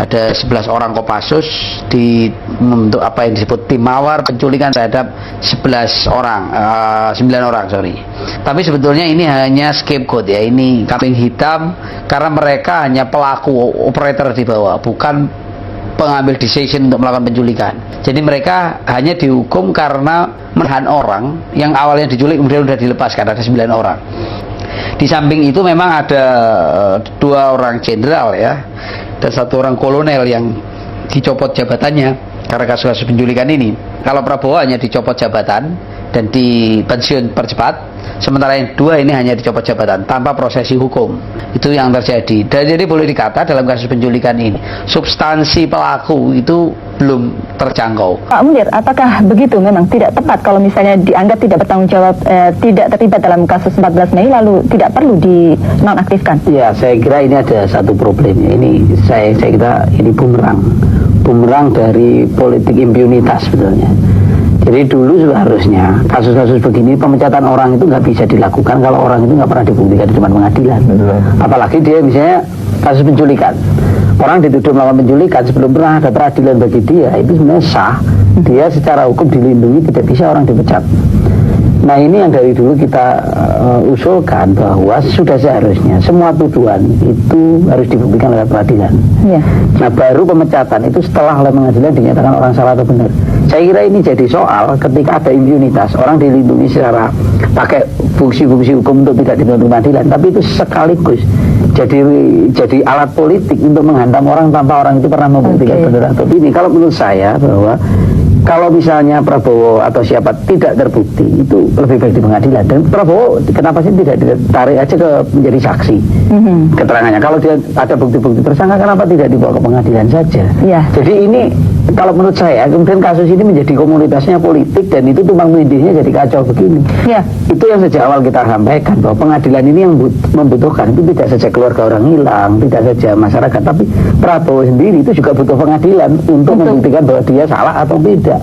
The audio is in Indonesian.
ada 11 orang Kopassus untuk apa yang disebut tim mawar penculikan terhadap 11 orang, 9 orang sorry. Tapi sebetulnya ini hanya scapegoat ya, ini kambing hitam karena mereka hanya pelaku operator di bawah, bukan pengambil decision untuk melakukan penculikan. Jadi mereka hanya dihukum karena menahan orang yang awalnya diculik kemudian sudah dilepaskan, ada 9 orang. Di samping itu memang ada 2 orang jenderal ya, dan 1 orang kolonel yang dicopot jabatannya karena kasus-kasus penculikan ini. Kalau Prabowo hanya dicopot jabatan dan dipensiun percepat, sementara yang 2 ini hanya dicopot jabatan tanpa prosesi hukum. Itu yang terjadi. Dan jadi boleh dikata dalam kasus penculikan ini substansi pelaku itu belum terjangkau. Pak Munir, apakah begitu memang tidak tepat kalau misalnya dianggap tidak bertanggung jawab, tidak terlibat dalam kasus 14 Mei lalu tidak perlu dinonaktifkan? Ya, saya kira ini ada satu problemnya. Ini saya kira ini bumerang dari politik impunitas sebetulnya. Jadi dulu seharusnya kasus-kasus begini pemecatan orang itu nggak bisa dilakukan kalau orang itu nggak pernah dibuktikan di depan pengadilan. Apalagi dia misalnya kasus penculikan, orang dituduh melakukan penculikan sebelum pernah ada peradilan bagi dia, itu sebenarnya sah. Dia secara hukum dilindungi, tidak bisa orang dipecat. Nah ini yang dari dulu kita usulkan bahwa sudah seharusnya semua tuduhan itu harus dibuktikan oleh peradilan. Ya. Nah baru pemecatan itu setelah oleh pengadilan dinyatakan orang salah atau benar. Saya kira ini jadi soal ketika ada impunitas, orang dilindungi secara pakai fungsi-fungsi hukum untuk tidak dituntut pengadilan, tapi itu sekaligus jadi alat politik untuk menghantam orang tanpa orang itu pernah membuktikan benar atau ini. Kalau menurut saya bahwa kalau misalnya Prabowo atau siapa tidak terbukti, itu lebih baik di pengadilan. Dan Prabowo kenapa sih tidak ditarik aja ke menjadi saksi keterangannya? Kalau dia ada bukti-bukti tersangka, kenapa tidak dibawa ke pengadilan saja? Ya. Jadi ini kalau menurut saya kemudian kasus ini menjadi komunitasnya politik dan itu tumpang tindihnya jadi kacau begini. Ya. Itu yang sejak awal kita sampaikan bahwa pengadilan ini yang membutuhkan itu tidak saja keluarga orang hilang, tidak saja masyarakat, tapi Prabowo sendiri itu juga butuh pengadilan untuk membuktikan bahwa dia salah atau tidak.